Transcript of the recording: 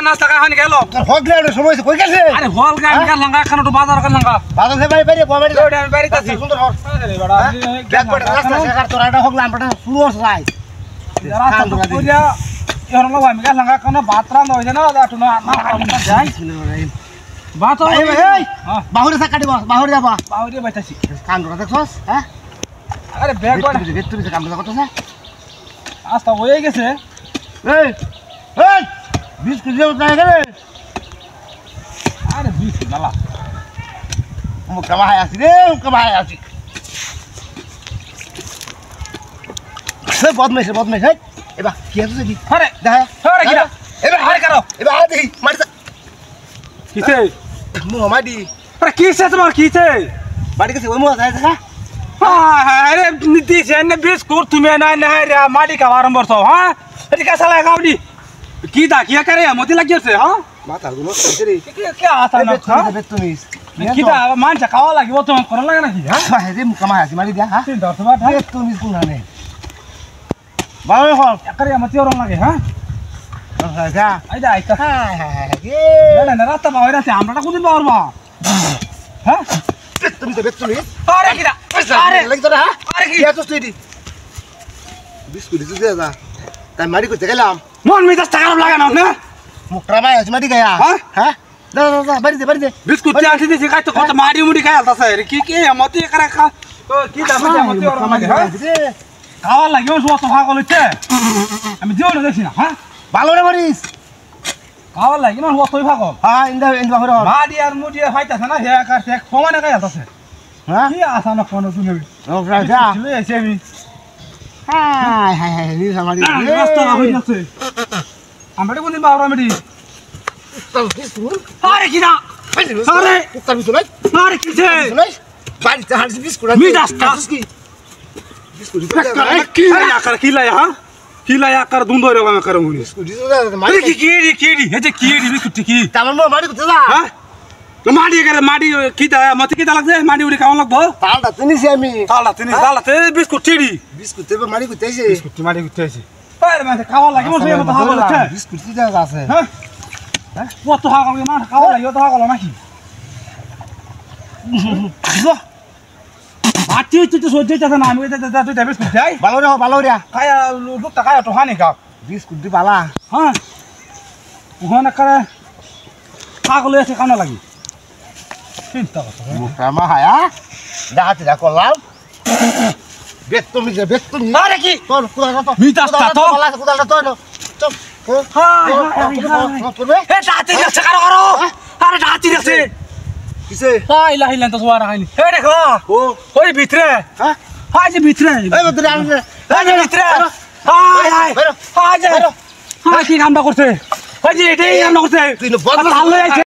নাস্তা খানি গেল তোর হগলে ওর সময় কই গেছে আরে হল গান গেল লাঙ্গা খানো তো বাজার গেল লাঙ্গা বাজার থেকে বাড়ি বাড়ি কমেডি ওটা আমি বাড়িতে আছি সুন্দর হর আরে বড়া ব্যাগ পড়ে রাস্তা শেখার তোর এটা হগলা আমরা শুরু হই রাস্তা তো কইয়া এখন না আমি গেল লাঙ্গা খানো বাতরা নয় না দাটু না না যাই বাত এই বাহুরে থাকা দিব বাহুরে যাবা বাউরি বাইতাছি কান ধরা দেখছস হ্যাঁ আরে ব্যাগ বড় ভেতরে কাম করতেছ আস্তা হয়ে গেছে এই এই বিস্কুট দিও না রে আরে বিশ নালা মুখ কামাই আসি রে মুখ কামাই আসি সে বদমাইশ হই এবা কি আছে দি আরে দেখা আরে কি এবা আরে কারো এবা আদি মারি কিছে মু মারি আরে কিছে তোমার কিছে বাড়ি গেছে ওই মু আছে দেখা আরে দিছে না বিস্কুট তুমি না না রে মাটি কা আরম্ভ করছো হ্যাঁ এটি কা সালা গাউডি কি দা কি করে মতি লাগিছে হ্যাঁ মাথা গুলো কইছে রে কি আসা না তুমি কি দা মানছে খাওয়া লাগিব তো করা লাগে নাকি হ্যাঁ হে মু কামাই আসি মারি দিয়া হ্যাঁ তিন দশ বার তুমি কোন আনে বাবা হল করে মতি ওরম লাগে হ্যাঁ যা আইদা আইতা হ্যাঁ হ্যাঁ না না রাস্তা পাওয়া যাচ্ছে আমরা কোনদিন পারবা হ্যাঁ তুমি তো তুমি আরে কি দা আরে লাগি তোরা আরে কি এত তুই দি বিস্কুট দিতে যা তাই মারি করতে গেলাম মন মিজাজ খারাপ লাগে না না মুখটা মাই আছে মারি গায়া হ্যাঁ হ্যাঁ দা দা বাড়ি দে বিস্কুট দিয়ে আনতে দিছি খাইতে কত মারি মুড়ি খাই আলতাছে কি কি মতি করে খা তো কি দাম মতি ওরম লাগে হ্যাঁ খাওয়া লাগে ওই সমস্ত ভাগ হচ্ছে আমি দিও না দেখছি না হ্যাঁ ভালো রে মরিস খাওয়া লাগে না ওই ভাগ হ্যাঁ ইন্দা হরে মারি আর মুড়ি খাইতাছে না হে কার এক সমানে খাই আলতাছে হ্যাঁ কি আসা না কোন তুমি ও রাজা চলে এসে আমি হাই হাই হাই নি সামারি রাস্তা হই যাচ্ছে আমরা কোনদিন বাবা আমি আরে কি না আরে কুত্তার ভিতর নাই আরে কি যে নাই বাড়িতে হাঁড়ি বিস্কুট মি রাস্তা কি বিস্কুট কি আকার কি লায়া হ্যাঁ কি লায়া আকার দুন ধরে আকার মুনি বিস্কুট দিতে মারি কি হেতে কি বিস্কুট কি তামান মো মারি করতে যা হ্যাঁ তো মাটি করে মাটি কি দা মতে কি দা লাগছে মাটি উড়ি খাওয়া লাগবো তালটা তিনিছি আমি তালাতে বিস্কুট চিড়ি বিস্কুট তেবে মারি করতে আইছে বিস্কুট মাটি করতে আছে আরে মানে খাওয়া লাগে মন সে মতো খাওয়া লাগে বিস্কুট দিতে আছে হ্যাঁ কত খাওয়া লাগে মানে খাওয়া লাগে তো খাওয়া নাকি আটি তো সহ্য হইতাছে না আমি তুই বিস্কুট যাই ভালো রে খায়া লোকটা খায়া তো হানি খাও বিস্কুট দি বালা হ্যাঁ ওখানে করে ছাগল এসে কানা লাগি চিন্তা করছো মুখটা মা হায়া ডাহাতে যা করলাম বেতমি আরে কি তোর কুদালটা তো মিটাসটা তো কুদালটা তো চপ এ ডাতি গেছে কারো আরে ডাতি গেছে কিসে হাই লাহিলেন তো সোয়ারা খাইনি এ দেখো ও ওই ভিতরে হ্যাঁ হাই যে ভিতরে এই ভিতরে আনবে এই ভিতরে হাই হাই হাই কি কামটা করছে হাই যে এটাই কামটা করছে তুই বদমাশ ভালো